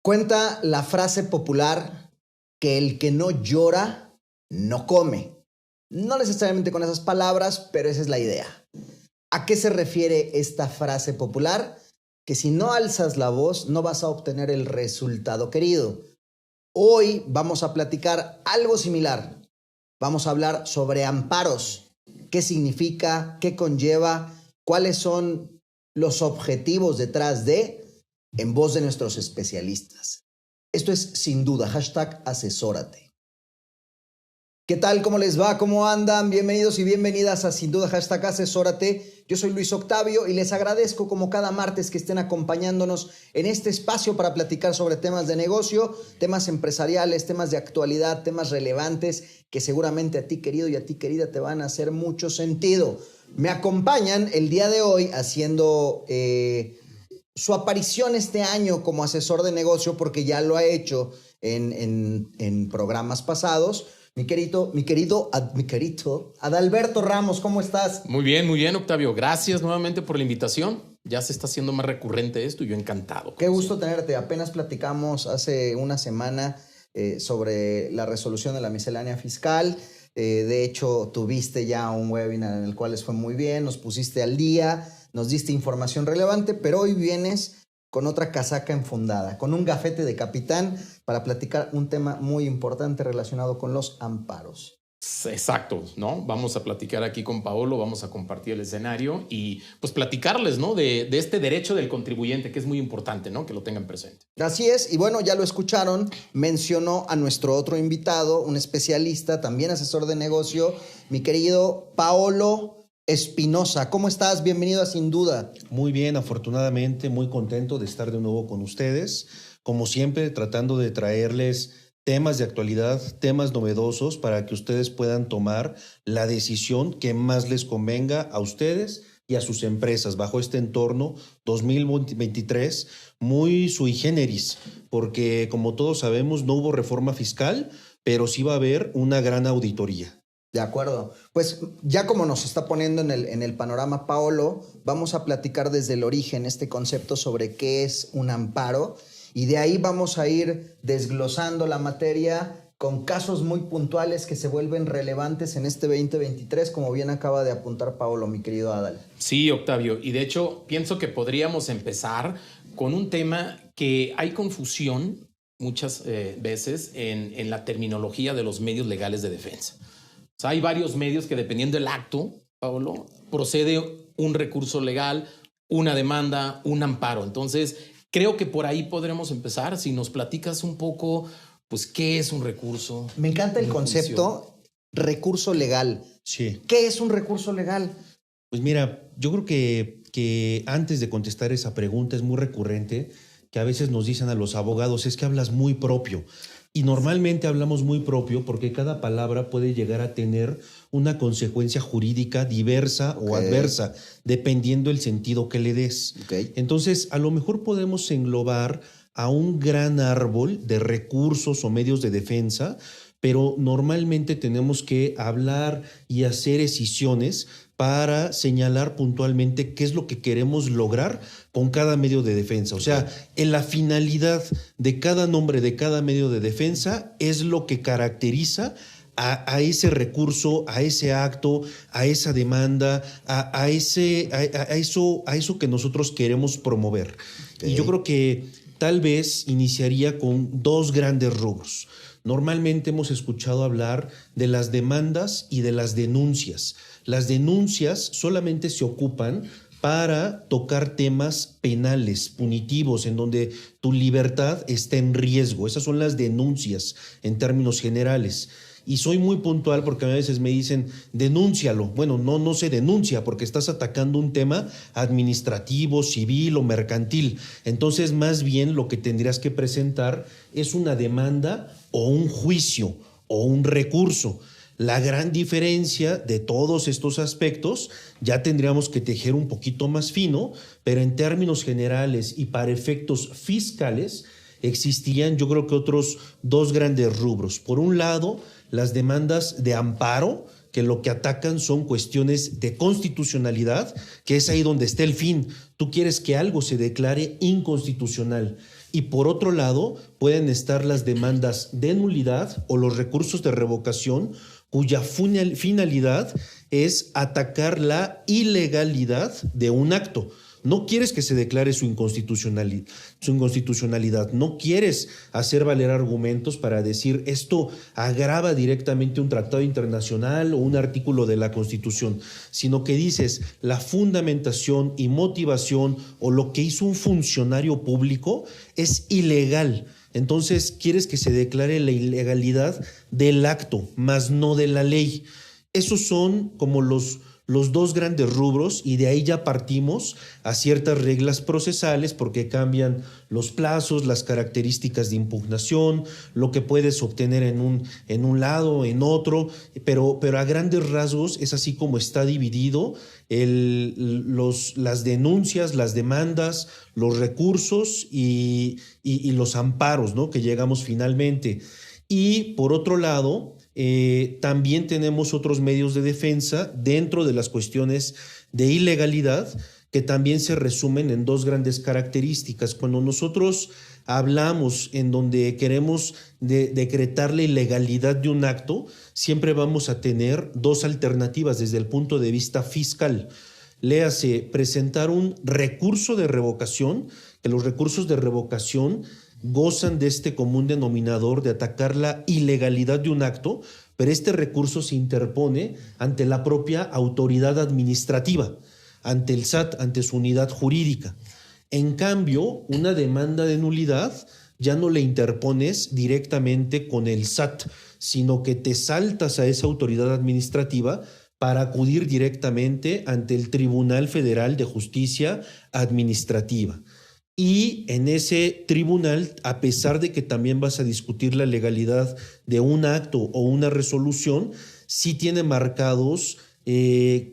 Cuenta la frase popular que el que no llora, no come. No necesariamente con esas palabras, pero esa es la idea. ¿A qué se refiere esta frase popular? Que si no alzas la voz, no vas a obtener el resultado querido. Hoy vamos a platicar algo similar. Vamos a hablar sobre amparos. ¿Qué significa? ¿Qué conlleva? ¿Cuáles son los objetivos detrás de? En voz de nuestros especialistas. Esto es sin duda, #asesórate. ¿Qué tal? ¿Cómo les va? ¿Cómo andan? Bienvenidos y bienvenidas a Sin Duda #asesórate. Yo soy Luis Octavio y les agradezco como cada martes que estén acompañándonos en este espacio para platicar sobre temas de negocio, temas empresariales, temas de actualidad, temas relevantes que seguramente a ti querido y a ti querida te van a hacer mucho sentido. Me acompañan el día de hoy haciendo su aparición este año como asesor de negocio, porque ya lo ha hecho en programas pasados. Mi querido Adalberto Ramos, ¿cómo estás? Muy bien, Octavio. Gracias nuevamente por la invitación. Ya se está haciendo más recurrente esto y yo encantado. Qué gusto tenerte. Apenas platicamos hace una semana sobre la resolución de la miscelánea fiscal. De hecho, tuviste ya un webinar en el cual les fue muy bien, nos pusiste al día, nos diste información relevante, pero hoy vienes con otra casaca enfundada, con un gafete de capitán para platicar un tema muy importante relacionado con los amparos. Exacto, ¿no? Vamos a platicar aquí con Paolo, vamos a compartir el escenario y pues platicarles, ¿no? De este derecho del contribuyente, que es muy importante, ¿no? Que lo tengan presente. Así es, y bueno, ya lo escucharon, mencionó a nuestro otro invitado, un especialista, también asesor de negocio, mi querido Paolo Espinosa. ¿Cómo estás? Bienvenido a Sin Duda. Muy bien, afortunadamente, muy contento de estar de nuevo con ustedes. Como siempre, tratando de traerles temas de actualidad, temas novedosos para que ustedes puedan tomar la decisión que más les convenga a ustedes y a sus empresas bajo este entorno 2023 muy sui generis, porque como todos sabemos no hubo reforma fiscal, pero sí va a haber una gran auditoría. De acuerdo. Pues ya como nos está poniendo en el panorama Paolo, vamos a platicar desde el origen este concepto sobre qué es un amparo y de ahí vamos a ir desglosando la materia con casos muy puntuales que se vuelven relevantes en este 2023, como bien acaba de apuntar Paolo, mi querido Adal. Sí, Octavio, y de hecho pienso que podríamos empezar con un tema que hay confusión muchas veces en la terminología de los medios legales de defensa. O sea, hay varios medios que dependiendo del acto, Paolo, procede un recurso legal, una demanda, un amparo. Entonces, creo que por ahí podremos empezar. Si nos platicas un poco, pues, ¿qué es un recurso? Me encanta el concepto recurso legal. Sí. ¿Qué es un recurso legal? Pues mira, yo creo que antes de contestar esa pregunta es muy recurrente que a veces nos dicen a los abogados, es que hablas muy propio. Y normalmente hablamos muy propio porque cada palabra puede llegar a tener una consecuencia jurídica diversa o adversa, dependiendo el sentido que le des. Entonces, a lo mejor podemos englobar a un gran árbol de recursos o medios de defensa, pero normalmente tenemos que hablar y hacer escisiones para señalar puntualmente qué es lo que queremos lograr con cada medio de defensa. O sea, en la finalidad de cada nombre de cada medio de defensa es lo que caracteriza a ese recurso, a ese acto, a esa demanda, a eso que nosotros queremos promover. Y yo creo que tal vez iniciaría con dos grandes rubros. Normalmente hemos escuchado hablar de las demandas y de las denuncias. Las denuncias solamente se ocupan para tocar temas penales, punitivos, en donde tu libertad está en riesgo. Esas son las denuncias en términos generales. Y soy muy puntual porque a veces me dicen, denúncialo. Bueno, no se denuncia porque estás atacando un tema administrativo, civil o mercantil. Entonces, más bien lo que tendrías que presentar es una demanda o un juicio o un recurso. La gran diferencia de todos estos aspectos ya tendríamos que tejer un poquito más fino, pero en términos generales y para efectos fiscales existían yo creo que otros dos grandes rubros. Por un lado, las demandas de amparo, que lo que atacan son cuestiones de constitucionalidad, que es ahí donde está el fin. Tú quieres que algo se declare inconstitucional. Y por otro lado, pueden estar las demandas de nulidad o los recursos de revocación, cuya finalidad es atacar la ilegalidad de un acto. No quieres que se declare su inconstitucionalidad, no quieres hacer valer argumentos para decir esto agrava directamente un tratado internacional o un artículo de la Constitución, sino que dices la fundamentación y motivación o lo que hizo un funcionario público es ilegal. Entonces quieres que se declare la ilegalidad del acto, más no de la ley. Esos son como los dos grandes rubros, y de ahí ya partimos a ciertas reglas procesales porque cambian los plazos, las características de impugnación, lo que puedes obtener en un lado, en otro, pero a grandes rasgos es así como está dividido las denuncias, las demandas, los recursos y los amparos, ¿no?, que llegamos finalmente. Y por otro lado, también tenemos otros medios de defensa dentro de las cuestiones de ilegalidad que también se resumen en dos grandes características. Cuando nosotros hablamos en donde queremos decretar la ilegalidad de un acto, siempre vamos a tener dos alternativas desde el punto de vista fiscal. Léase, presentar un recurso de revocación, que los recursos de revocación gozan de este común denominador de atacar la ilegalidad de un acto, pero este recurso se interpone ante la propia autoridad administrativa, ante el SAT, ante su unidad jurídica. En cambio, una demanda de nulidad ya no le interpones directamente con el SAT, sino que te saltas a esa autoridad administrativa para acudir directamente ante el Tribunal Federal de Justicia Administrativa. Y en ese tribunal, a pesar de que también vas a discutir la legalidad de un acto o una resolución, sí tiene marcados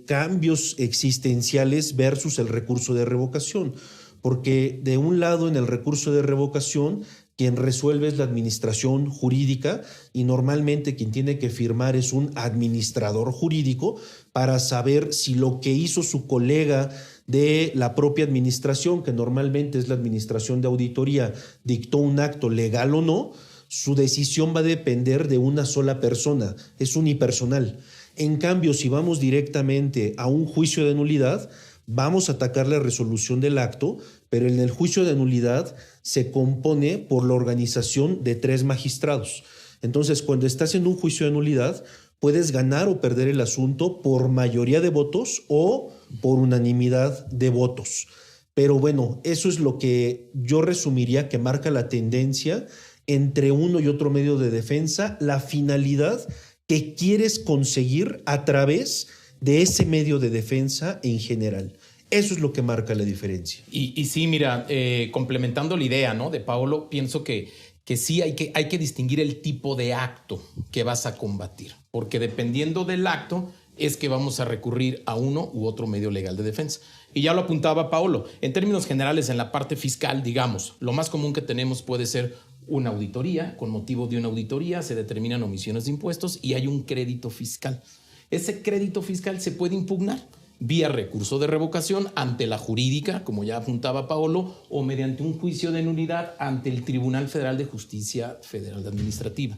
cambios existenciales versus el recurso de revocación. Porque de un lado, en el recurso de revocación, quien resuelve es la administración jurídica, y normalmente quien tiene que firmar es un administrador jurídico para saber si lo que hizo su colega de la propia administración, que normalmente es la administración de auditoría, dictó un acto legal o no. Su decisión va a depender de una sola persona, es unipersonal. En cambio, si vamos directamente a un juicio de nulidad, vamos a atacar la resolución del acto, pero en el juicio de nulidad se compone por la organización de 3 magistrados. Entonces, cuando estás en un juicio de nulidad, puedes ganar o perder el asunto por mayoría de votos o por unanimidad de votos. Pero bueno, eso es lo que yo resumiría que marca la tendencia entre uno y otro medio de defensa, la finalidad que quieres conseguir a través de ese medio de defensa en general. Eso es lo que marca la diferencia. Y sí, mira, complementando la idea, ¿no?, de Paolo, pienso que sí hay que distinguir el tipo de acto que vas a combatir, porque dependiendo del acto es que vamos a recurrir a uno u otro medio legal de defensa. Y ya lo apuntaba Paolo, en términos generales, en la parte fiscal, digamos, lo más común que tenemos puede ser una auditoría. Con motivo de una auditoría se determinan omisiones de impuestos y hay un crédito fiscal. Ese crédito fiscal se puede impugnar vía recurso de revocación ante la jurídica, como ya apuntaba Paolo, o mediante un juicio de nulidad ante el Tribunal Federal de Justicia Federal Administrativa.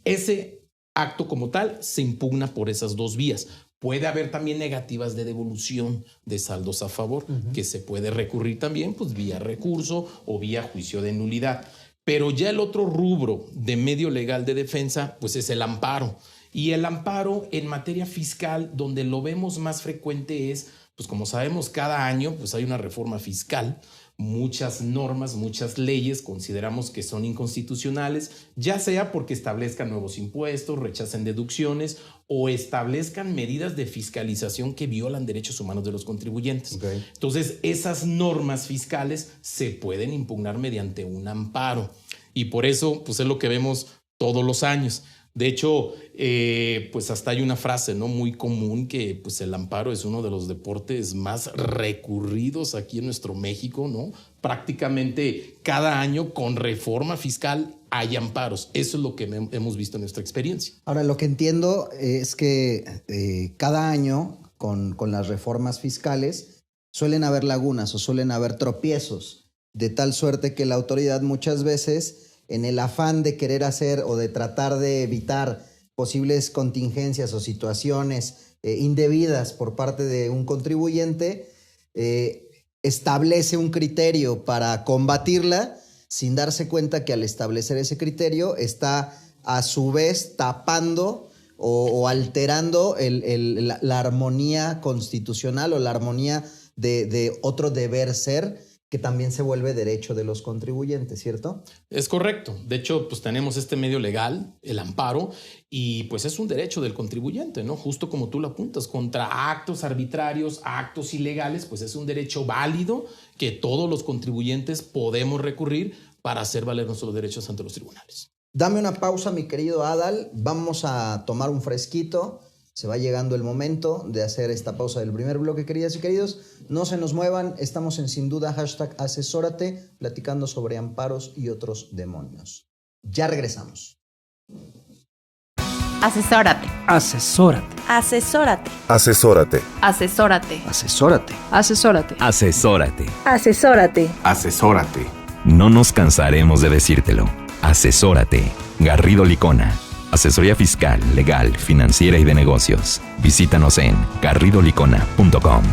Ese acto como tal se impugna por esas dos vías. Puede haber también negativas de devolución de saldos a favor, que se puede recurrir también pues, vía recurso o vía juicio de nulidad. Pero ya el otro rubro de medio legal de defensa pues es el amparo. Y el amparo en materia fiscal, donde lo vemos más frecuente es, pues como sabemos, cada año pues hay una reforma fiscal, muchas normas, muchas leyes consideramos que son inconstitucionales, ya sea porque establezcan nuevos impuestos, rechacen deducciones o establezcan medidas de fiscalización que violan derechos humanos de los contribuyentes. Okay. Entonces, esas normas fiscales se pueden impugnar mediante un amparo. Y por eso, pues es lo que vemos todos los años. De hecho, pues hasta hay una frase, ¿no?, muy común que pues el amparo es uno de los deportes más recurridos aquí en nuestro México, ¿no? Prácticamente cada año con reforma fiscal hay amparos. Eso es lo que hemos visto en nuestra experiencia. Ahora, lo que entiendo es que cada año con las reformas fiscales suelen haber lagunas o suelen haber tropiezos. de tal suerte que la autoridad muchas veces, en el afán de querer hacer o de tratar de evitar posibles contingencias o situaciones indebidas por parte de un contribuyente, establece un criterio para combatirla sin darse cuenta que al establecer ese criterio está a su vez tapando o alterando la armonía constitucional o la armonía de otro deber ser que también se vuelve derecho de los contribuyentes, ¿cierto? Es correcto. De hecho, pues tenemos este medio legal, el amparo, y pues es un derecho del contribuyente, ¿no? Justo como tú lo apuntas, contra actos arbitrarios, actos ilegales, pues es un derecho válido que todos los contribuyentes podemos recurrir para hacer valer nuestros derechos ante los tribunales. Dame una pausa, mi querido Adal. Vamos a tomar un fresquito. Se va llegando el momento de hacer esta pausa del primer bloque, queridas y queridos. No se nos muevan, estamos en Sin Duda, #asesórate, platicando sobre amparos y otros demonios. Ya regresamos. Asesórate. Asesórate. Asesórate. Asesórate. Asesórate. Asesórate. Asesórate. Asesórate. Asesórate. Asesórate. No nos cansaremos de decírtelo. Asesórate. Garrido Licona. Asesoría fiscal, legal, financiera y de negocios. Visítanos en garridolicona.com.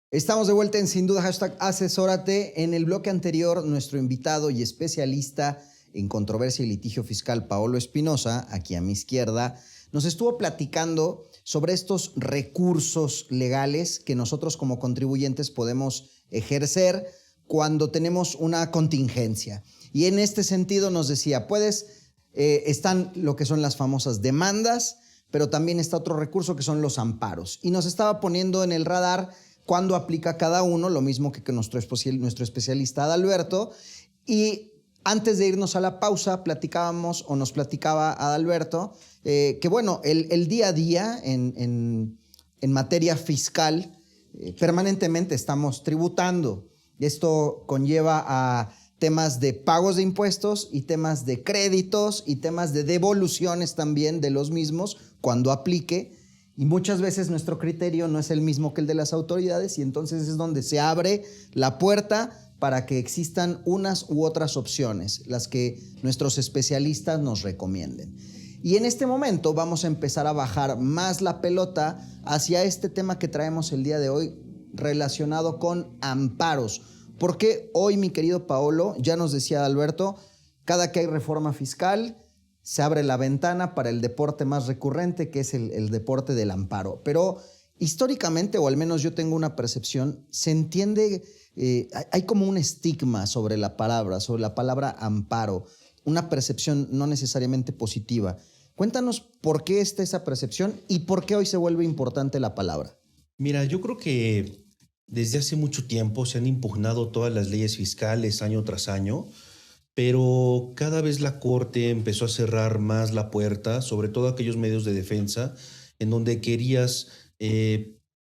Estamos de vuelta en Sin Duda, #asesórate. En el bloque anterior, nuestro invitado y especialista en controversia y litigio fiscal, Paolo Espinosa, aquí a mi izquierda, nos estuvo platicando sobre estos recursos legales que nosotros como contribuyentes podemos ejercer cuando tenemos una contingencia. Y en este sentido nos decía, están lo que son las famosas demandas, pero también está otro recurso que son los amparos. Y nos estaba poniendo en el radar cuándo aplica cada uno, lo mismo que nuestro especialista Adalberto. Y antes de irnos a la pausa, nos platicaba Adalberto que bueno, el día a día en materia fiscal permanentemente estamos tributando. Esto conlleva a temas de pagos de impuestos y temas de créditos y temas de devoluciones también de los mismos cuando aplique. Y muchas veces nuestro criterio no es el mismo que el de las autoridades y entonces es donde se abre la puerta para que existan unas u otras opciones, las que nuestros especialistas nos recomienden. Y en este momento vamos a empezar a bajar más la pelota hacia este tema que traemos el día de hoy relacionado con amparos. Porque hoy, mi querido Paolo, ya nos decía Alberto, cada que hay reforma fiscal se abre la ventana para el deporte más recurrente, que es el deporte del amparo. Pero históricamente, o al menos yo tengo una percepción, se entiende, hay como un estigma sobre la palabra amparo, una percepción no necesariamente positiva. Cuéntanos por qué está esa percepción y por qué hoy se vuelve importante la palabra. Mira, yo creo que desde hace mucho tiempo se han impugnado todas las leyes fiscales año tras año, pero cada vez la Corte empezó a cerrar más la puerta, sobre todo aquellos medios de defensa, en donde querías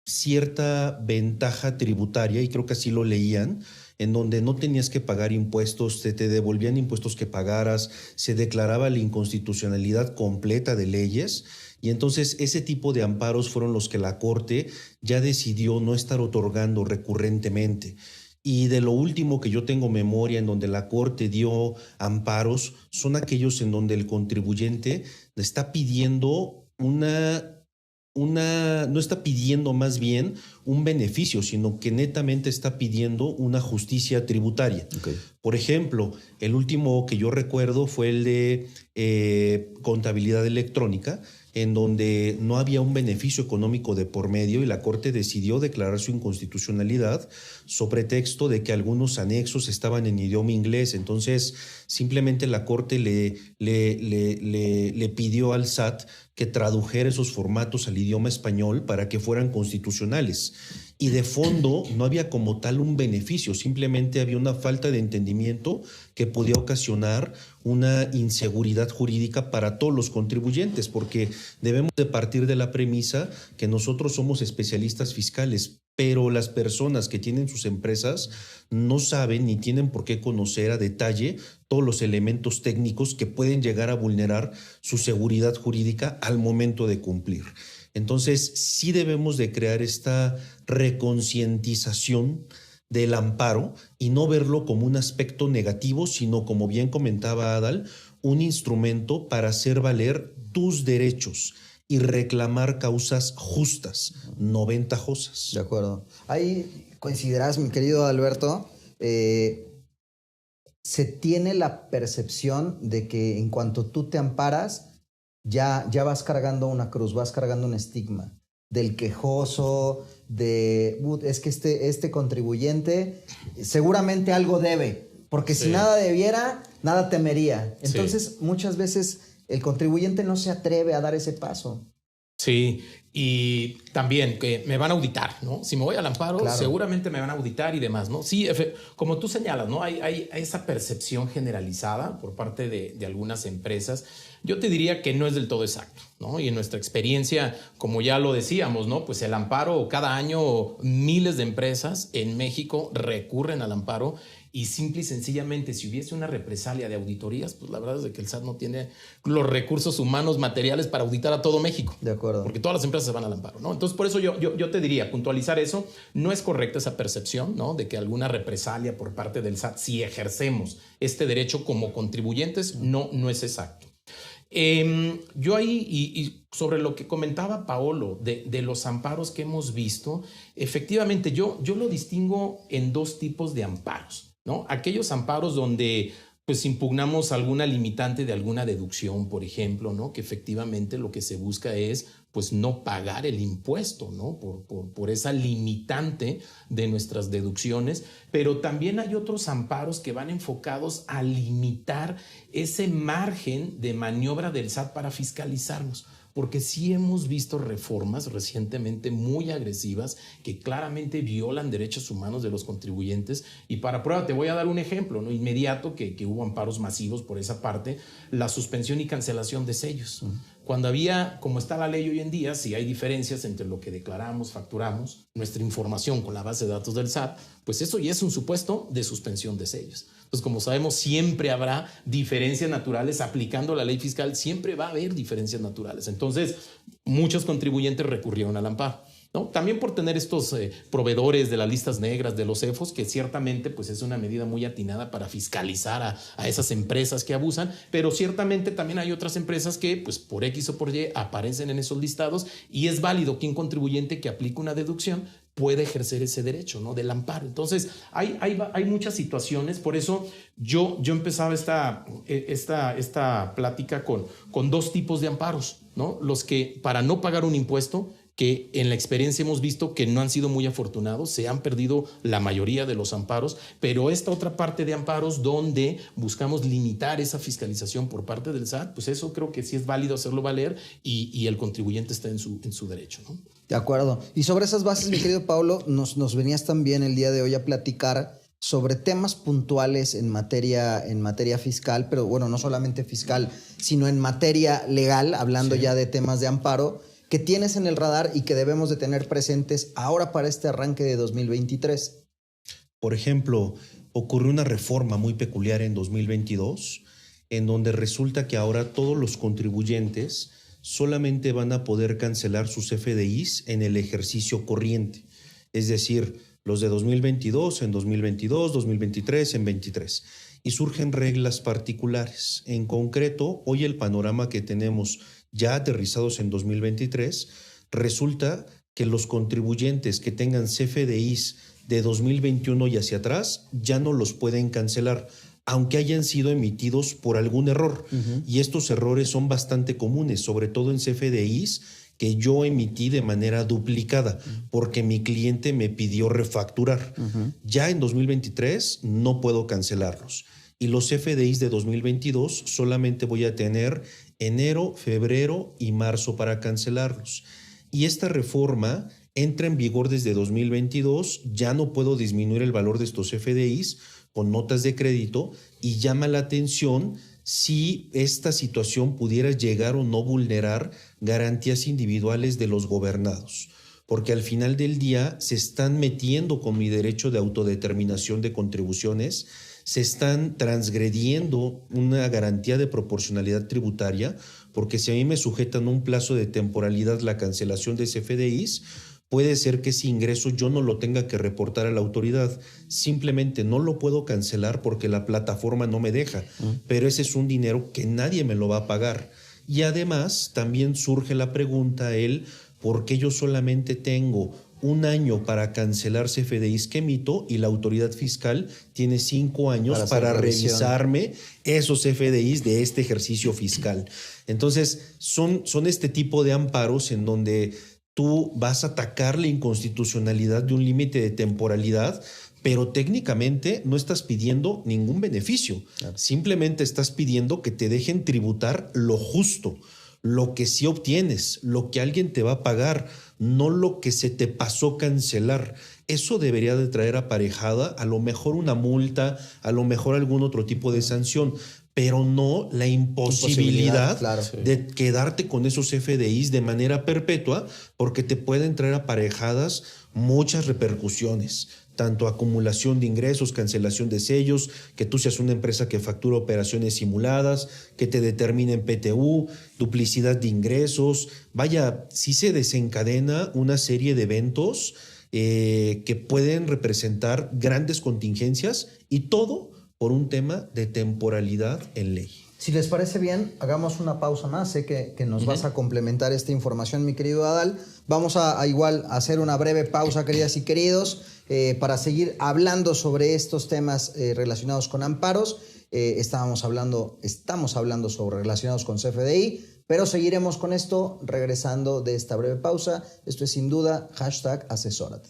cierta ventaja tributaria, y creo que así lo leían, en donde no tenías que pagar impuestos, te devolvían impuestos que pagaras, se declaraba la inconstitucionalidad completa de leyes. Y entonces ese tipo de amparos fueron los que la Corte ya decidió no estar otorgando recurrentemente. Y de lo último que yo tengo memoria en donde la Corte dio amparos son aquellos en donde el contribuyente está pidiendo no está pidiendo más bien un beneficio, sino que netamente está pidiendo una justicia tributaria. Okay. Por ejemplo, el último que yo recuerdo fue el de contabilidad electrónica, en donde no había un beneficio económico de por medio y la Corte decidió declarar su inconstitucionalidad sobre pretexto de que algunos anexos estaban en idioma inglés. Entonces, simplemente la Corte le pidió al SAT que tradujera esos formatos al idioma español para que fueran constitucionales. Y de fondo no había como tal un beneficio, simplemente había una falta de entendimiento que podía ocasionar una inseguridad jurídica para todos los contribuyentes, porque debemos de partir de la premisa que nosotros somos especialistas fiscales, pero las personas que tienen sus empresas no saben ni tienen por qué conocer a detalle todos los elementos técnicos que pueden llegar a vulnerar su seguridad jurídica al momento de cumplir. Entonces, sí debemos de crear esta reconcientización del amparo y no verlo como un aspecto negativo, sino, como bien comentaba Adal, un instrumento para hacer valer tus derechos y reclamar causas justas, no ventajosas. De acuerdo. Ahí coincidirás, mi querido Alberto, se tiene la percepción de que en cuanto tú te amparas, ya vas cargando una cruz, vas cargando un estigma del quejoso, es que este contribuyente seguramente algo debe, porque si nada debiera, nada temería. Entonces, muchas veces el contribuyente no se atreve a dar ese paso. Sí, y también que me van a auditar, ¿no? Si me voy al amparo, seguramente me van a auditar y demás, ¿no? Sí, como tú señalas, ¿no? Hay esa percepción generalizada por parte de algunas empresas. Yo te diría que no es del todo exacto, ¿no? Y en nuestra experiencia, como ya lo decíamos, ¿no? Pues el amparo, cada año miles de empresas en México recurren al amparo y simple y sencillamente, si hubiese una represalia de auditorías, pues la verdad es de que el SAT no tiene los recursos humanos materiales para auditar a todo México. De acuerdo. Porque todas las empresas se van al amparo, ¿no? Entonces, por eso yo te diría, puntualizar eso, no es correcta esa percepción, ¿no? De que alguna represalia por parte del SAT, si ejercemos este derecho como contribuyentes, no es exacto. Yo ahí, y sobre lo que comentaba Paolo de los amparos que hemos visto, efectivamente yo lo distingo en dos tipos de amparos, ¿no? Aquellos amparos donde pues impugnamos alguna limitante de alguna deducción, por ejemplo, ¿no? Que efectivamente lo que se busca es pues no pagar el impuesto, ¿no? Por esa limitante de nuestras deducciones, pero también hay otros amparos que van enfocados a limitar ese margen de maniobra del SAT para fiscalizarnos. Porque sí hemos visto reformas recientemente muy agresivas que claramente violan derechos humanos de los contribuyentes. Y para prueba te voy a dar un ejemplo, ¿no? Inmediato que hubo amparos masivos por esa parte, la suspensión y cancelación de sellos. Cuando había, como está la ley hoy en día, si hay diferencias entre lo que declaramos, facturamos, nuestra información con la base de datos del SAT, pues eso ya es un supuesto de suspensión de sellos. Entonces, como sabemos, siempre habrá diferencias naturales. Aplicando la ley fiscal, siempre va a haber diferencias naturales. Entonces, muchos contribuyentes recurrieron al amparo, ¿no? También por tener estos proveedores de las listas negras de los CEFOS, que ciertamente pues, es una medida muy atinada para fiscalizar a esas empresas que abusan, pero ciertamente también hay otras empresas que pues, por X o por Y aparecen en esos listados y es válido que un contribuyente que aplique una deducción puede ejercer ese derecho, ¿no? Del amparo. Entonces, hay muchas situaciones. Por eso yo empezaba esta plática con dos tipos de amparos, ¿no? Los que para no pagar un impuesto, que en la experiencia hemos visto que no han sido muy afortunados, se han perdido la mayoría de los amparos, pero esta otra parte de amparos donde buscamos limitar esa fiscalización por parte del SAT, pues eso creo que sí es válido hacerlo valer y el contribuyente está en su derecho, ¿no? De acuerdo. Y sobre esas bases, mi querido Paulo, nos venías también el día de hoy a platicar sobre temas puntuales en materia fiscal, pero bueno, no solamente fiscal, sino en materia legal, hablando ya de temas de amparo, que tienes en el radar y que debemos de tener presentes ahora para este arranque de 2023. Por ejemplo, ocurrió una reforma muy peculiar en 2022, en donde resulta que ahora todos los contribuyentes solamente van a poder cancelar sus FDIs en el ejercicio corriente. Es decir, los de 2022 en 2022, 2023 en 23. Y surgen reglas particulares. En concreto, hoy el panorama que tenemos ya aterrizados en 2023, resulta que los contribuyentes que tengan CFDIs de 2021 y hacia atrás ya no los pueden cancelar, aunque hayan sido emitidos por algún error. Y estos errores son bastante comunes, sobre todo en CFDIs que yo emití de manera duplicada, porque mi cliente me pidió refacturar. Ya en 2023 no puedo cancelarlos. Y los CFDIs de 2022 solamente voy a tener enero, febrero y marzo para cancelarlos. Y esta reforma entra en vigor desde 2022. Ya no puedo disminuir el valor de estos FDIs con notas de crédito y llama la atención si esta situación pudiera llegar o no vulnerar garantías individuales de los gobernados. Porque al final del día se están metiendo con mi derecho de autodeterminación de contribuciones, se están transgrediendo una garantía de proporcionalidad tributaria, porque si a mí me sujetan un plazo de temporalidad la cancelación de CFDIs, puede ser que ese ingreso yo no lo tenga que reportar a la autoridad. Simplemente no lo puedo cancelar porque la plataforma no me deja. Pero ese es un dinero que nadie me lo va a pagar. Y además también surge la pregunta, ¿por qué yo solamente tengo un año para cancelar CFDIs que emito y la autoridad fiscal tiene 5 años para revisarme esos CFDIs de este ejercicio fiscal? Entonces, son este tipo de amparos en donde tú vas a atacar la inconstitucionalidad de un límite de temporalidad, pero técnicamente no estás pidiendo ningún beneficio. Claro. Simplemente estás pidiendo que te dejen tributar lo justo, lo que sí obtienes, lo que alguien te va a pagar, no lo que se te pasó cancelar. Eso debería de traer aparejada a lo mejor una multa, a lo mejor algún otro tipo de sanción, pero no la imposibilidad claro. de quedarte con esos FDIs de manera perpetua, porque te pueden traer aparejadas muchas repercusiones, tanto acumulación de ingresos, cancelación de sellos, que tú seas una empresa que factura operaciones simuladas, que te determinen PTU, duplicidad de ingresos. Vaya, sí se desencadena una serie de eventos que pueden representar grandes contingencias, y todo por un tema de temporalidad en ley. Si les parece bien, hagamos una pausa más. Sé que nos vas a complementar esta información, mi querido Adal. Vamos a igual hacer una breve pausa, queridas y queridos, para seguir hablando sobre estos temas relacionados con amparos. Estamos hablando sobre relacionados con CFDI, pero seguiremos con esto regresando de esta breve pausa. Esto es sin duda #asesórate.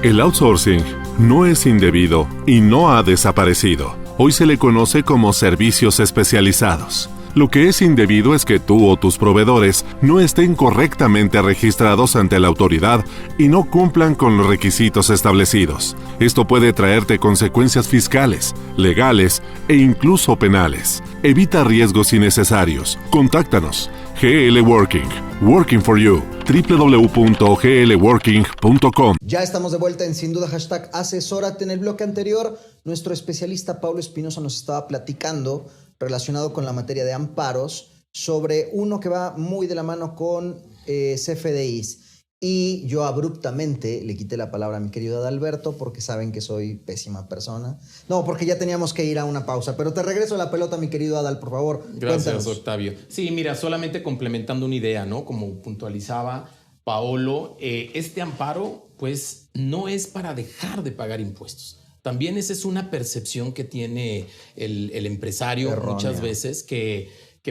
El outsourcing no es indebido y no ha desaparecido. Hoy se le conoce como servicios especializados. Lo que es indebido es que tú o tus proveedores no estén correctamente registrados ante la autoridad y no cumplan con los requisitos establecidos. Esto puede traerte consecuencias fiscales, legales e incluso penales. Evita riesgos innecesarios. Contáctanos. GL Working. Working for you. www.glworking.com. Ya estamos de vuelta en Sin Duda #asesórate. En el bloque anterior, nuestro especialista Paulo Espinosa nos estaba platicando relacionado con la materia de amparos sobre uno que va muy de la mano con CFDIs. Y yo abruptamente le quité la palabra a mi querido Adalberto porque saben que soy pésima persona. No, porque ya teníamos que ir a una pausa. Pero te regreso la pelota, mi querido Adal, por favor. Gracias, cuéntanos. Octavio. Sí, mira, solamente complementando una idea, ¿no? Como puntualizaba Paolo, este amparo, pues, no es para dejar de pagar impuestos. También esa es una percepción que tiene el empresario errónea muchas veces, que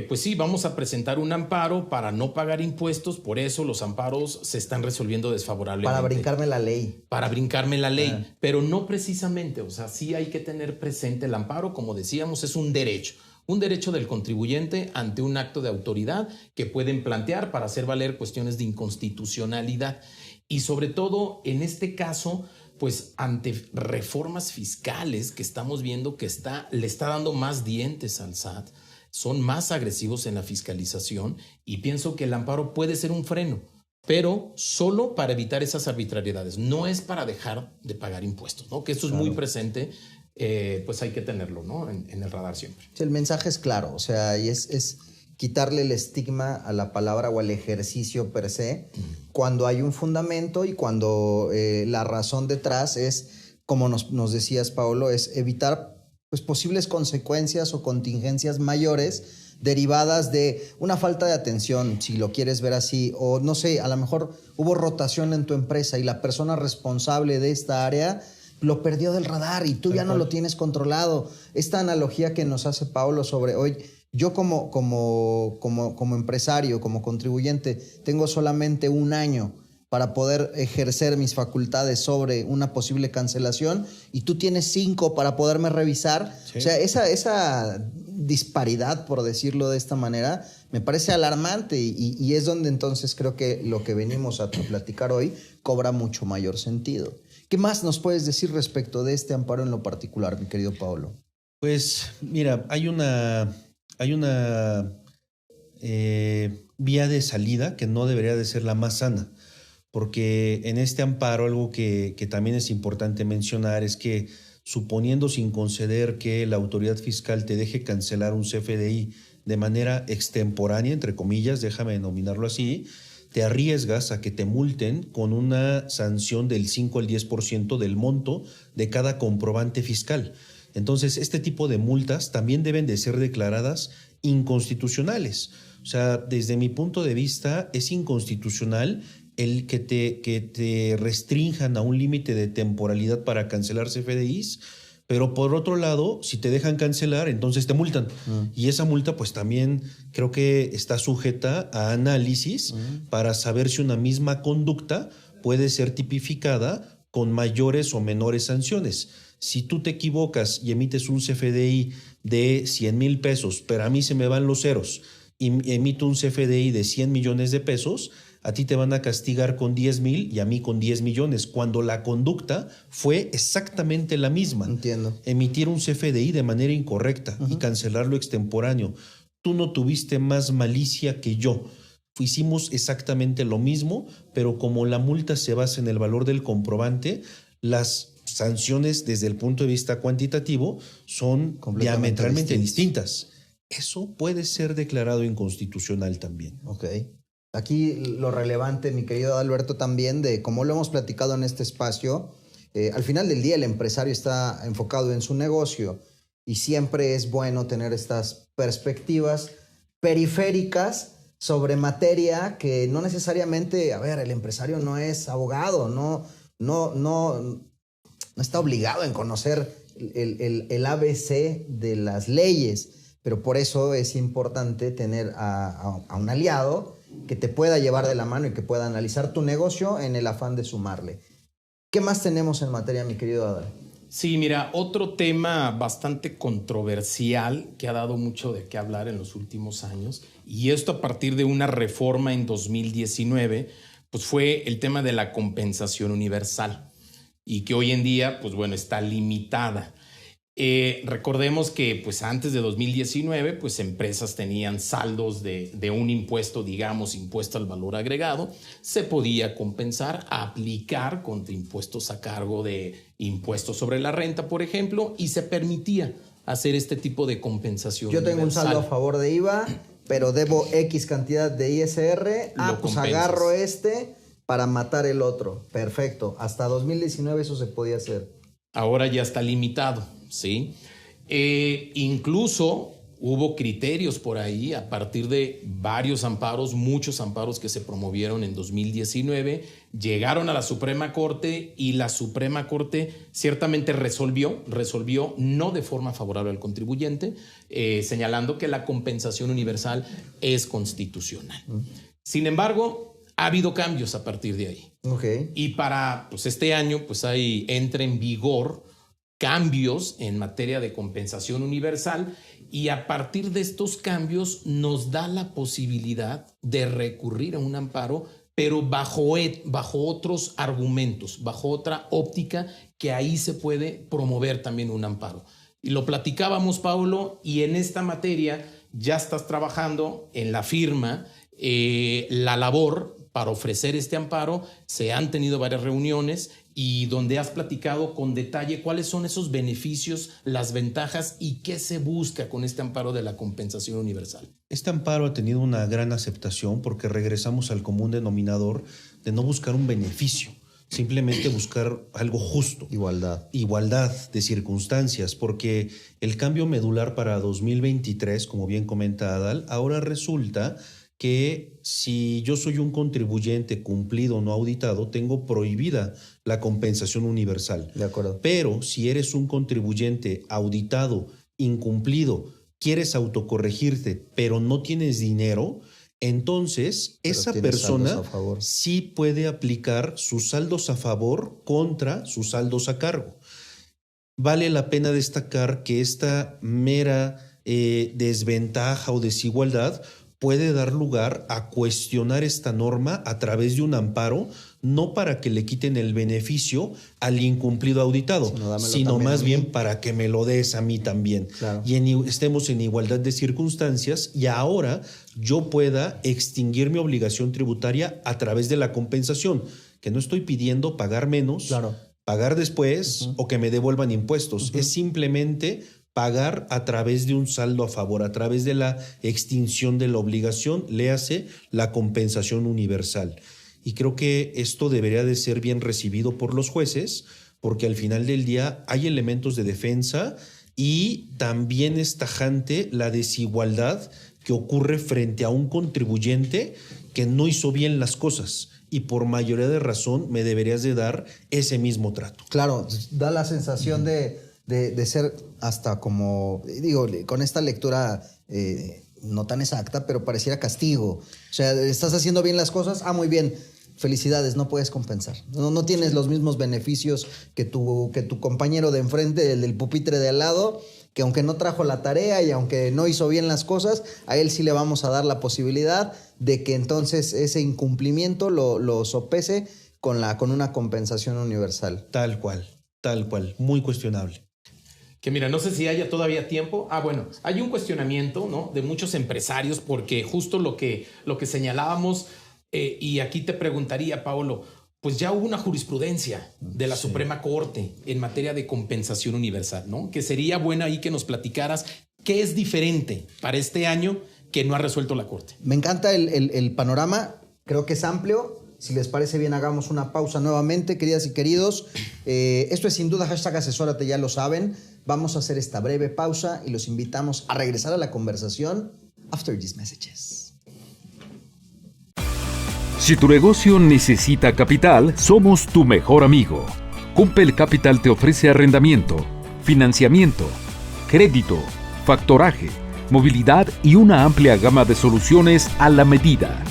pues sí, vamos a presentar un amparo para no pagar impuestos, por eso los amparos se están resolviendo desfavorablemente. Para brincarme la ley. Para brincarme la ley, pero no precisamente, o sea, sí hay que tener presente el amparo, como decíamos, es un derecho del contribuyente ante un acto de autoridad que pueden plantear para hacer valer cuestiones de inconstitucionalidad. Y sobre todo, en este caso, pues ante reformas fiscales que estamos viendo que le está dando más dientes al SAT, son más agresivos en la fiscalización, y pienso que el amparo puede ser un freno, pero solo para evitar esas arbitrariedades, no es para dejar de pagar impuestos, ¿no? Que esto es muy presente, pues hay que tenerlo, ¿no? en el radar siempre. Sí, el mensaje es claro, o sea, y es quitarle el estigma a la palabra o al ejercicio per se, cuando hay un fundamento y cuando la razón detrás es, como nos decías, Paolo, es evitar pues, posibles consecuencias o contingencias mayores derivadas de una falta de atención, si lo quieres ver así, o no sé, a lo mejor hubo rotación en tu empresa y la persona responsable de esta área lo perdió del radar y tú ya no lo tienes controlado. Esta analogía que nos hace Paolo sobre hoy, yo como empresario, como contribuyente, tengo solamente un año para poder ejercer mis facultades sobre una posible cancelación y tú tienes 5 para poderme revisar. Sí. O sea, esa disparidad, por decirlo de esta manera, me parece alarmante y es donde entonces creo que lo que venimos a platicar hoy cobra mucho mayor sentido. ¿Qué más nos puedes decir respecto de este amparo en lo particular, mi querido Paolo? Pues mira, hay una vía de salida que no debería de ser la más sana, porque en este amparo algo que también es importante mencionar es que, suponiendo sin conceder que la autoridad fiscal te deje cancelar un CFDI de manera extemporánea, entre comillas, déjame denominarlo así, te arriesgas a que te multen con una sanción del 5 al 10% del monto de cada comprobante fiscal. Entonces, este tipo de multas también deben de ser declaradas inconstitucionales. O sea, desde mi punto de vista, es inconstitucional el que te restrinjan a un límite de temporalidad para cancelar CFDIs, pero por otro lado, si te dejan cancelar, entonces te multan. Y esa multa pues también creo que está sujeta a análisis para saber si una misma conducta puede ser tipificada con mayores o menores sanciones. Si tú te equivocas y emites un CFDI de 100,000 pesos, pero a mí se me van los ceros, y emito un CFDI de 100 millones de pesos, a ti te van a castigar con 10,000 y a mí con 10 millones, cuando la conducta fue exactamente la misma. Entiendo. Emitir un CFDI de manera incorrecta y cancelarlo extemporáneo. Tú no tuviste más malicia que yo. Hicimos exactamente lo mismo, pero como la multa se basa en el valor del comprobante, las sanciones desde el punto de vista cuantitativo son diametralmente distintas. Eso puede ser declarado inconstitucional también. Ok. Aquí lo relevante, mi querido Alberto, también de como lo hemos platicado en este espacio, al final del día el empresario está enfocado en su negocio y siempre es bueno tener estas perspectivas periféricas sobre materia que no necesariamente, el empresario no es abogado, no está obligado en conocer el ABC de las leyes, pero por eso es importante tener a un aliado que te pueda llevar de la mano y que pueda analizar tu negocio en el afán de sumarle. ¿Qué más tenemos en materia, mi querido Adal? Sí, mira, otro tema bastante controversial que ha dado mucho de qué hablar en los últimos años, y esto a partir de una reforma en 2019, pues fue el tema de la compensación universal, y que hoy en día, pues bueno, está limitada. Recordemos que pues antes de 2019 pues empresas tenían saldos de un impuesto, digamos impuesto al valor agregado, se podía compensar, aplicar contra impuestos a cargo de impuestos sobre la renta, por ejemplo, y se permitía hacer este tipo de compensación. Yo tengo universal. un saldo a favor de IVA, pero debo X cantidad de ISR, pues agarro para matar el otro. Perfecto, hasta 2019 eso se podía hacer. Ahora ya está limitado. ¿Sí? Incluso hubo criterios por ahí a partir de varios amparos, muchos amparos que se promovieron en 2019, llegaron a la Suprema Corte y la Suprema Corte ciertamente resolvió no de forma favorable al contribuyente, señalando que la compensación universal es constitucional. Sin embargo, ha habido cambios a partir de ahí. Okay. Y para este año entra en vigor cambios en materia de compensación universal, y a partir de estos cambios nos da la posibilidad de recurrir a un amparo, pero bajo otros argumentos, bajo otra óptica, que ahí se puede promover también un amparo. Y lo platicábamos, Paulo, y en esta materia ya estás trabajando en la firma, la labor para ofrecer este amparo. Se han tenido varias reuniones y donde has platicado con detalle cuáles son esos beneficios, las ventajas y qué se busca con este amparo de la compensación universal. Este amparo ha tenido una gran aceptación porque regresamos al común denominador de no buscar un beneficio, simplemente buscar algo justo. Igualdad de circunstancias, porque el cambio medular para 2023, como bien comenta Adal, ahora resulta que si yo soy un contribuyente cumplido no auditado, tengo prohibida la compensación universal. De acuerdo. Pero si eres un contribuyente auditado, incumplido, quieres autocorregirte, pero no tienes dinero, entonces esa persona sí puede aplicar sus saldos a favor contra sus saldos a cargo. Vale la pena destacar que esta mera desventaja o desigualdad puede dar lugar a cuestionar esta norma a través de un amparo, no para que le quiten el beneficio al incumplido auditado, sino más bien para que me lo des a mí también. Claro. Y estemos en igualdad de circunstancias y ahora yo pueda extinguir mi obligación tributaria a través de la compensación, que no estoy pidiendo pagar menos, pagar después o que me devuelvan impuestos. Es simplemente pagar a través de un saldo a favor, a través de la extinción de la obligación, léase la compensación universal. Y creo que esto debería de ser bien recibido por los jueces, porque al final del día hay elementos de defensa y también es tajante la desigualdad que ocurre frente a un contribuyente que no hizo bien las cosas y por mayoría de razón me deberías de dar ese mismo trato. Claro, da la sensación de ser hasta como, digo, con esta lectura no tan exacta, pero pareciera castigo. O sea, estás haciendo bien las cosas, muy bien, felicidades, no puedes compensar. No tienes los mismos beneficios que tu compañero de enfrente, el del pupitre de al lado, que aunque no trajo la tarea y aunque no hizo bien las cosas, a él sí le vamos a dar la posibilidad de que entonces ese incumplimiento lo sopese con una compensación universal. Tal cual, muy cuestionable. Que mira, no sé si haya todavía tiempo. Bueno, hay un cuestionamiento, ¿no?, de muchos empresarios porque justo lo que señalábamos, y aquí te preguntaría, Paolo, pues ya hubo una jurisprudencia de la Suprema Corte en materia de compensación universal, ¿no? Que sería bueno ahí que nos platicaras qué es diferente para este año que no ha resuelto la Corte. Me encanta el panorama, creo que es amplio. Si les parece bien, hagamos una pausa nuevamente, queridas y queridos. Esto es sin duda #asesórate, ya lo saben. Vamos a hacer esta breve pausa y los invitamos a regresar a la conversación after these messages. Si tu negocio necesita capital, somos tu mejor amigo. Cumpel Capital te ofrece arrendamiento, financiamiento, crédito, factoraje, movilidad y una amplia gama de soluciones a la medida.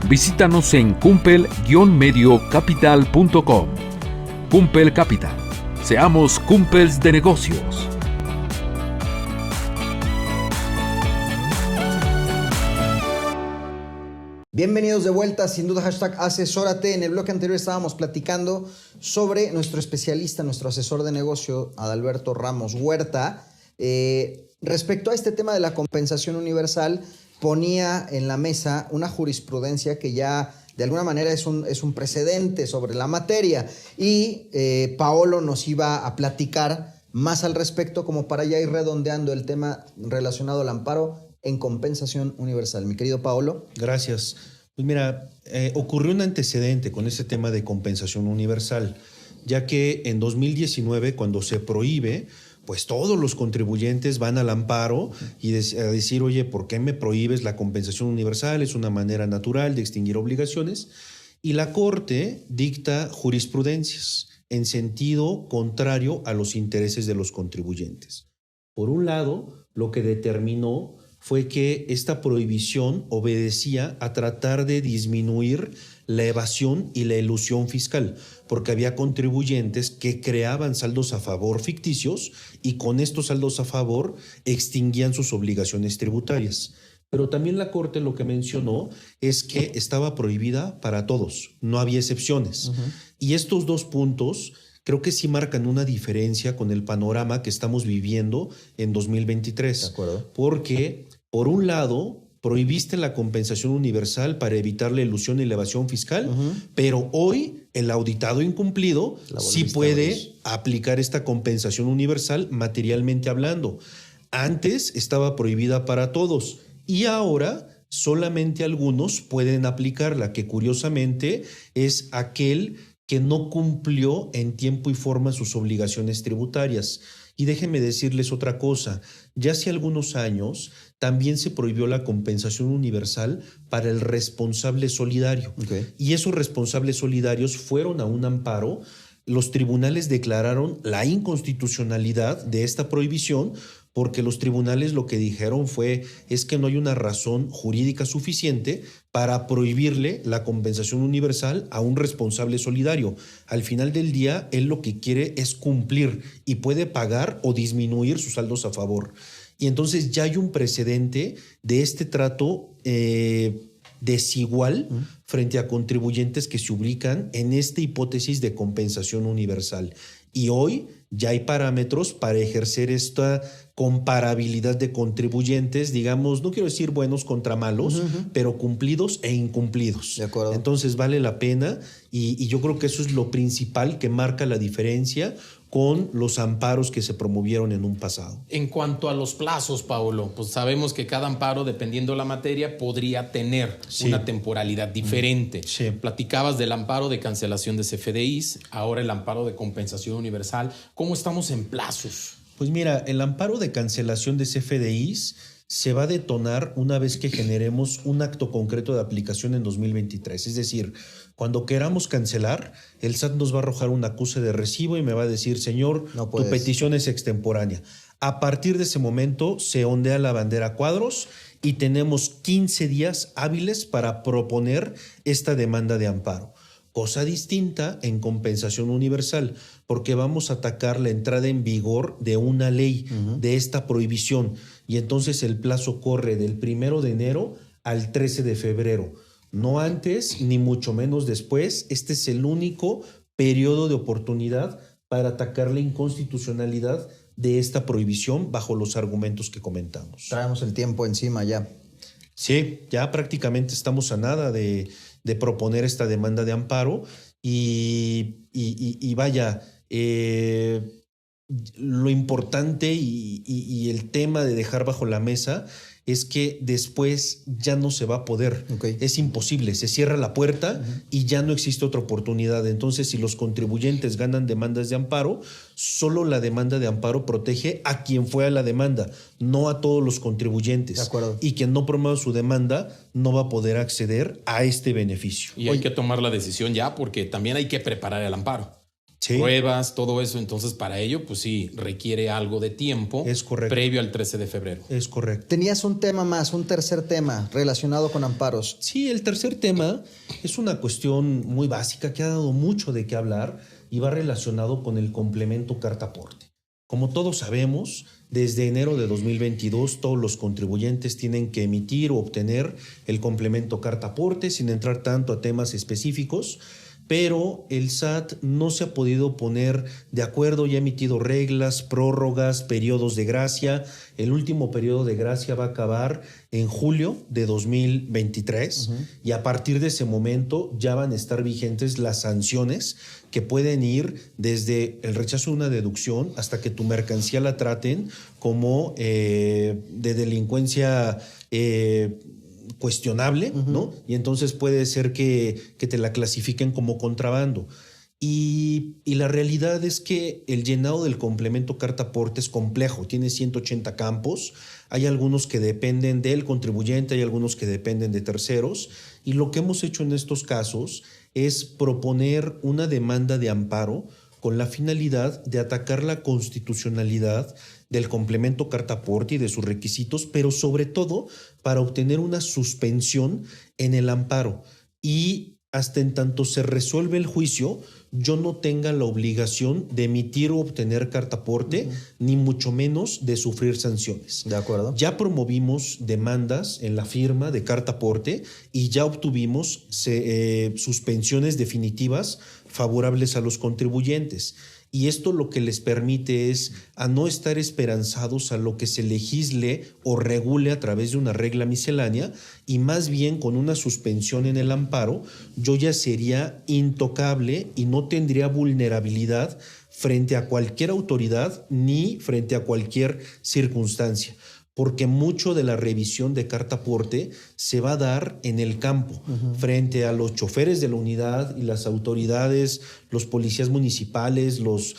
Visítanos en cumpel-mediocapital.com. Cumpel Capital. Seamos Cumpels de negocios. Bienvenidos de vuelta, sin duda #asesórate. En el bloque anterior estábamos platicando sobre nuestro especialista, nuestro asesor de negocio, Adalberto Ramos Huerta. Respecto a este tema de la compensación universal, ponía en la mesa una jurisprudencia que ya de alguna manera es un precedente sobre la materia y Paolo nos iba a platicar más al respecto como para ya ir redondeando el tema relacionado al amparo en compensación universal. Mi querido Paolo. Gracias. Pues mira, ocurrió un antecedente con ese tema de compensación universal, ya que en 2019, cuando se prohíbe, pues todos los contribuyentes van al amparo y a decir, oye, ¿por qué me prohíbes la compensación universal? Es una manera natural de extinguir obligaciones. Y la Corte dicta jurisprudencias en sentido contrario a los intereses de los contribuyentes. Por un lado, lo que determinó fue que esta prohibición obedecía a tratar de disminuir la evasión y la elusión fiscal, porque había contribuyentes que creaban saldos a favor ficticios y con estos saldos a favor extinguían sus obligaciones tributarias. Pero también la Corte lo que mencionó es que estaba prohibida para todos, no había excepciones. Y estos dos puntos creo que sí marcan una diferencia con el panorama que estamos viviendo en 2023. De acuerdo. Porque, por un lado, prohibiste la compensación universal para evitar la elusión y la evasión fiscal, pero hoy el auditado incumplido sí puede aplicar esta compensación universal materialmente hablando. Antes estaba prohibida para todos y ahora solamente algunos pueden aplicarla, que curiosamente es aquel que no cumplió en tiempo y forma sus obligaciones tributarias. Y déjenme decirles otra cosa, ya hace algunos años también se prohibió la compensación universal para el responsable solidario. Y esos responsables solidarios fueron a un amparo. Los tribunales declararon la inconstitucionalidad de esta prohibición porque los tribunales lo que dijeron es que no hay una razón jurídica suficiente para prohibirle la compensación universal a un responsable solidario. Al final del día, él lo que quiere es cumplir y puede pagar o disminuir sus saldos a favor. Y entonces ya hay un precedente de este trato desigual frente a contribuyentes que se ubican en esta hipótesis de compensación universal. Y hoy ya hay parámetros para ejercer esta comparabilidad de contribuyentes, digamos, no quiero decir buenos contra malos, pero cumplidos e incumplidos. De acuerdo. Entonces vale la pena y yo creo que eso es lo principal que marca la diferencia con los amparos que se promovieron en un pasado. En cuanto a los plazos, Paulo, pues sabemos que cada amparo, dependiendo de la materia, podría tener una temporalidad diferente. Sí. Platicabas del amparo de cancelación de CFDIs, ahora el amparo de compensación universal. ¿Cómo estamos en plazos? Pues mira, el amparo de cancelación de CFDIs se va a detonar una vez que generemos un acto concreto de aplicación en 2023. Es decir, cuando queramos cancelar, el SAT nos va a arrojar un acuse de recibo y me va a decir, señor, No tu puedes. petición es extemporánea. A partir de ese momento se ondea la bandera a cuadros y tenemos 15 días hábiles para proponer esta demanda de amparo. Cosa distinta en compensación universal, porque vamos a atacar la entrada en vigor de una ley, de esta prohibición. Y entonces el plazo corre del 1 de enero al 13 de febrero. No antes, ni mucho menos después. Este es el único periodo de oportunidad para atacar la inconstitucionalidad de esta prohibición bajo los argumentos que comentamos. Traemos el tiempo encima ya. Sí, ya prácticamente estamos a nada de proponer esta demanda de amparo y vaya, lo importante y el tema de dejar bajo la mesa es que después ya no se va a poder. Okay. Es imposible, se cierra la puerta y ya no existe otra oportunidad. Entonces, si los contribuyentes ganan demandas de amparo, solo la demanda de amparo protege a quien fue a la demanda, no a todos los contribuyentes. De acuerdo. Y quien no promueva su demanda no va a poder acceder a este beneficio. Y hay que tomar la decisión ya, porque también hay que preparar el amparo. Sí. Pruebas, todo eso. Entonces, para ello, pues sí, requiere algo de tiempo. Es correcto. Previo al 13 de febrero. Es correcto. Tenías un tema más, un tercer tema relacionado con amparos. Sí, el tercer tema es una cuestión muy básica que ha dado mucho de qué hablar y va relacionado con el complemento carta-aporte. Como todos sabemos, desde enero de 2022 todos los contribuyentes tienen que emitir o obtener el complemento carta-aporte sin entrar tanto a temas específicos. Pero el SAT no se ha podido poner de acuerdo y ha emitido reglas, prórrogas, periodos de gracia. El último periodo de gracia va a acabar en julio de 2023 y a partir de ese momento ya van a estar vigentes las sanciones que pueden ir desde el rechazo de una deducción hasta que tu mercancía la traten como de delincuencia cuestionable, ¿no? Y entonces puede ser que te la clasifiquen como contrabando. Y la realidad es que el llenado del complemento carta-aporte es complejo, tiene 180 campos, hay algunos que dependen del contribuyente, hay algunos que dependen de terceros, y lo que hemos hecho en estos casos es proponer una demanda de amparo con la finalidad de atacar la constitucionalidad del complemento carta-aporte y de sus requisitos, pero sobre todo para obtener una suspensión en el amparo y hasta en tanto se resuelve el juicio, yo no tenga la obligación de emitir o obtener carta-aporte, ni mucho menos de sufrir sanciones. De acuerdo. Ya promovimos demandas en la firma de carta-aporte y ya obtuvimos suspensiones definitivas favorables a los contribuyentes. Y esto lo que les permite es a no estar esperanzados a lo que se legisle o regule a través de una regla miscelánea y más bien con una suspensión en el amparo, yo ya sería intocable y no tendría vulnerabilidad frente a cualquier autoridad ni frente a cualquier circunstancia. Porque mucho de la revisión de carta-aporte se va a dar en el campo, frente a los choferes de la unidad y las autoridades, los policías municipales, los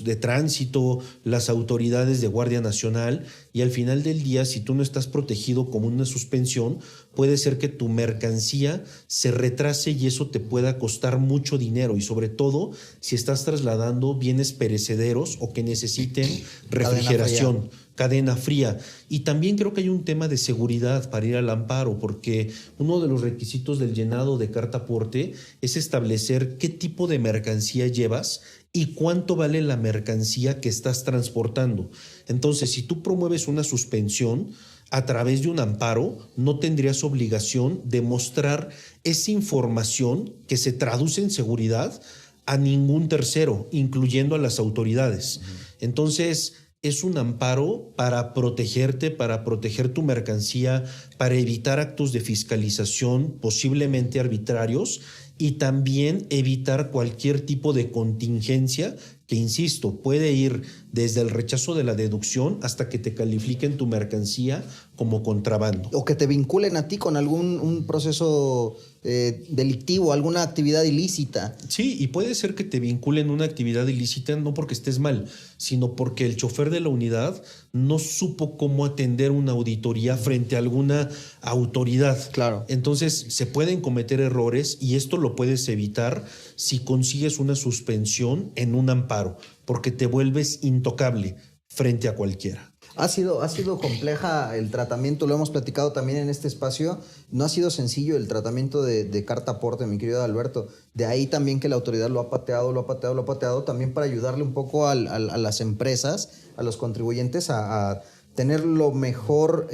de tránsito, las autoridades de Guardia Nacional, y al final del día, si tú no estás protegido como una suspensión, puede ser que tu mercancía se retrase y eso te pueda costar mucho dinero, y sobre todo si estás trasladando bienes perecederos o que necesiten refrigeración. Cadena fría. Y también creo que hay un tema de seguridad para ir al amparo, porque uno de los requisitos del llenado de carta-aporte es establecer qué tipo de mercancía llevas y cuánto vale la mercancía que estás transportando. Entonces, si tú promueves una suspensión a través de un amparo, no tendrías obligación de mostrar esa información que se traduce en seguridad a ningún tercero, incluyendo a las autoridades. Entonces, es un amparo para protegerte, para proteger tu mercancía, para evitar actos de fiscalización posiblemente arbitrarios y también evitar cualquier tipo de contingencia que que insisto, puede ir desde el rechazo de la deducción hasta que te califiquen tu mercancía como contrabando. O que te vinculen a ti con un proceso delictivo, alguna actividad ilícita. Sí, y puede ser que te vinculen una actividad ilícita no porque estés mal, sino porque el chofer de la unidad no supo cómo atender una auditoría frente a alguna autoridad. Claro. Entonces se pueden cometer errores y esto lo puedes evitar si consigues una suspensión en un amparo, porque te vuelves intocable frente a cualquiera. Ha sido compleja el tratamiento, lo hemos platicado también en este espacio. No ha sido sencillo el tratamiento de carta aporte, mi querido Alberto. De ahí también que la autoridad lo ha pateado, también para ayudarle un poco a las empresas, a los contribuyentes a tener lo mejor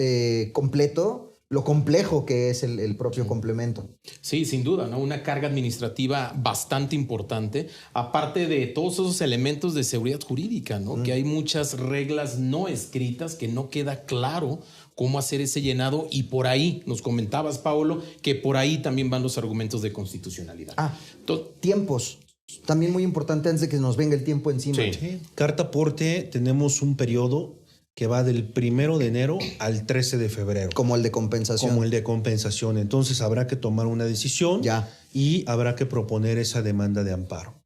completo, lo complejo que es el propio complemento. Sí, sin duda, ¿no? Una carga administrativa bastante importante, aparte de todos esos elementos de seguridad jurídica, ¿no? Que hay muchas reglas no escritas que no queda claro cómo hacer ese llenado, y por ahí, nos comentabas, Paolo, que por ahí también van los argumentos de constitucionalidad. Tiempos. También muy importante antes de que nos venga el tiempo encima. Sí. Carta aporte, tenemos un periodo que va del 1 de enero al 13 de febrero. Como el de compensación. Entonces habrá que tomar una decisión y habrá que proponer esa demanda de amparo.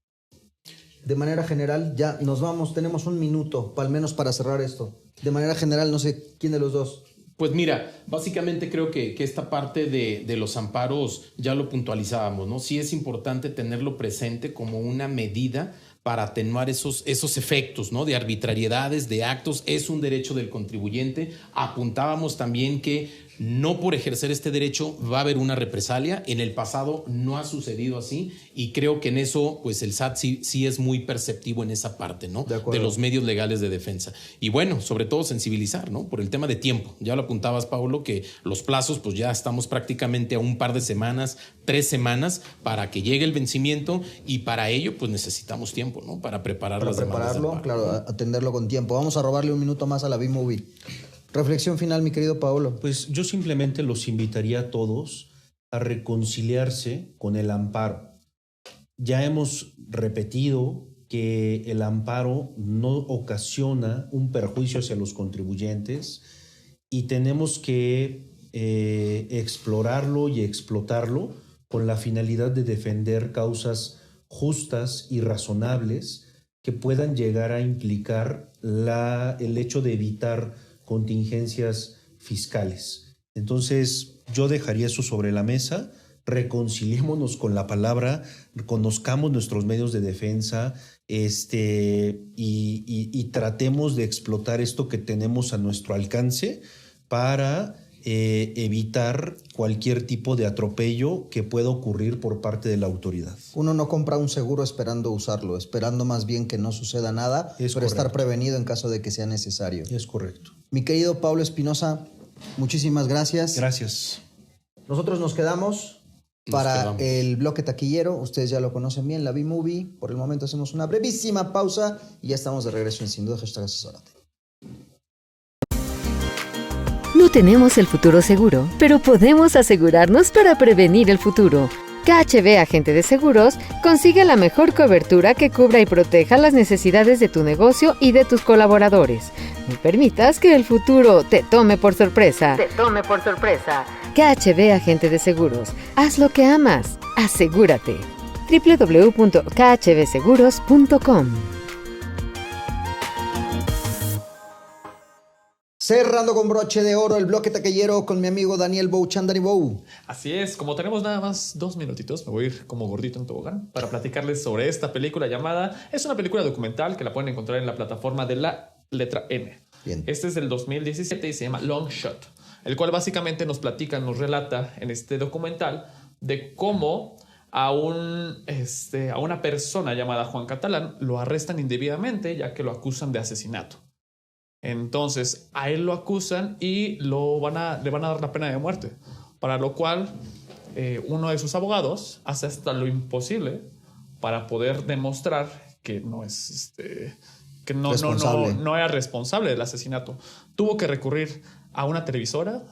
De manera general, ya nos vamos, tenemos un minuto, al menos para cerrar esto. De manera general, no sé quién de los dos. Pues mira, básicamente creo que esta parte de los amparos ya lo puntualizábamos, ¿no? Sí es importante tenerlo presente como una medida para atenuar esos efectos, ¿no? De arbitrariedades, de actos. Es un derecho del contribuyente. Apuntábamos también que no por ejercer este derecho va a haber una represalia. En el pasado no ha sucedido así, y creo que en eso pues el SAT sí es muy perceptivo en esa parte, ¿no? De los medios legales de defensa. Y bueno, sobre todo sensibilizar, ¿no? Por el tema de tiempo. Ya lo apuntabas, Paolo, que los plazos pues ya estamos prácticamente a un par de semanas, 3 semanas para que llegue el vencimiento, y para ello pues necesitamos tiempo, ¿no? Para preparar las demandas del paro. Claro, atenderlo con tiempo. Vamos a robarle un minuto más a la B-Movie. Reflexión final, mi querido Paolo. Pues yo simplemente los invitaría a todos a reconciliarse con el amparo. Ya hemos repetido que el amparo no ocasiona un perjuicio hacia los contribuyentes, y tenemos que explorarlo y explotarlo con la finalidad de defender causas justas y razonables que puedan llegar a implicar el hecho de evitar contingencias fiscales. Entonces, yo dejaría eso sobre la mesa. Reconciliémonos con la palabra, conozcamos nuestros medios de defensa, y tratemos de explotar esto que tenemos a nuestro alcance para evitar cualquier tipo de atropello que pueda ocurrir por parte de la autoridad. Uno no compra un seguro esperando usarlo, esperando más bien que no suceda nada, pero estar prevenido en caso de que sea necesario. Es correcto. Mi querido Pablo Espinosa, muchísimas gracias. Gracias. Nosotros nos quedamos para el bloque taquillero. Ustedes ya lo conocen bien, la B-Movie. Por el momento hacemos una brevísima pausa y ya estamos de regreso en Sin Duda #Asesórate. No tenemos el futuro seguro, pero podemos asegurarnos para prevenir el futuro. KHB Agente de Seguros consigue la mejor cobertura que cubra y proteja las necesidades de tu negocio y de tus colaboradores. No permitas que el futuro te tome por sorpresa. KHB Agente de Seguros. Haz lo que amas. Asegúrate. www.khbseguros.com. Cerrando con broche de oro el bloque taquillero con mi amigo Daniel Bouchandani Bou. Así es, como tenemos nada más 2 minutitos, me voy a ir como gordito en tobogán para platicarles sobre esta película llamada... Es una película documental que la pueden encontrar en la plataforma de la letra M. Bien. Este es del 2017 y se llama Long Shot, el cual básicamente nos relata en este documental de cómo a una persona llamada Juan Catalán lo arrestan indebidamente ya que lo acusan de asesinato. Entonces a él lo acusan y le van a dar la pena de muerte, para lo cual uno de sus abogados hace hasta lo imposible para poder demostrar que no es no era responsable del asesinato. Tuvo que recurrir a una televisora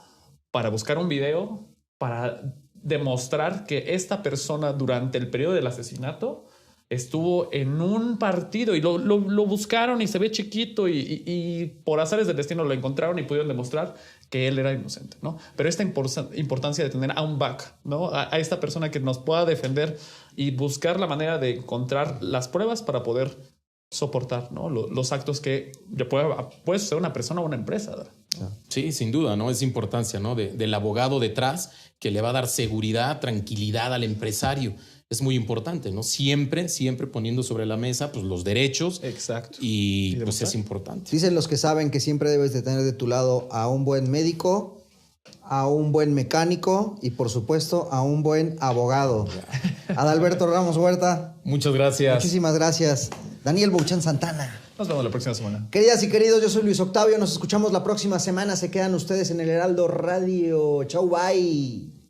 para buscar un video para demostrar que esta persona durante el periodo del asesinato estuvo en un partido y lo buscaron y se ve chiquito y por azares del destino lo encontraron y pudieron demostrar que él era inocente, ¿no? Pero esta importancia de tener a un back, ¿no? A esta persona que nos pueda defender y buscar la manera de encontrar las pruebas para poder soportar, ¿no? Los actos que puede ser una persona o una empresa, ¿no? Sí, sin duda, ¿no? Es importancia, ¿no? Del abogado detrás que le va a dar seguridad, tranquilidad al empresario. Es muy importante, ¿no? Siempre poniendo sobre la mesa pues, los derechos. Exacto. Y pues es importante. Dicen los que saben que siempre debes de tener de tu lado a un buen médico, a un buen mecánico y, por supuesto, a un buen abogado. Adalberto Ramos Huerta. Muchas gracias. Muchísimas gracias. Daniel Bouchán Santana. Nos vemos la próxima semana. Queridas y queridos, yo soy Luis Octavio. Nos escuchamos la próxima semana. Se quedan ustedes en el Heraldo Radio. Chau, bye.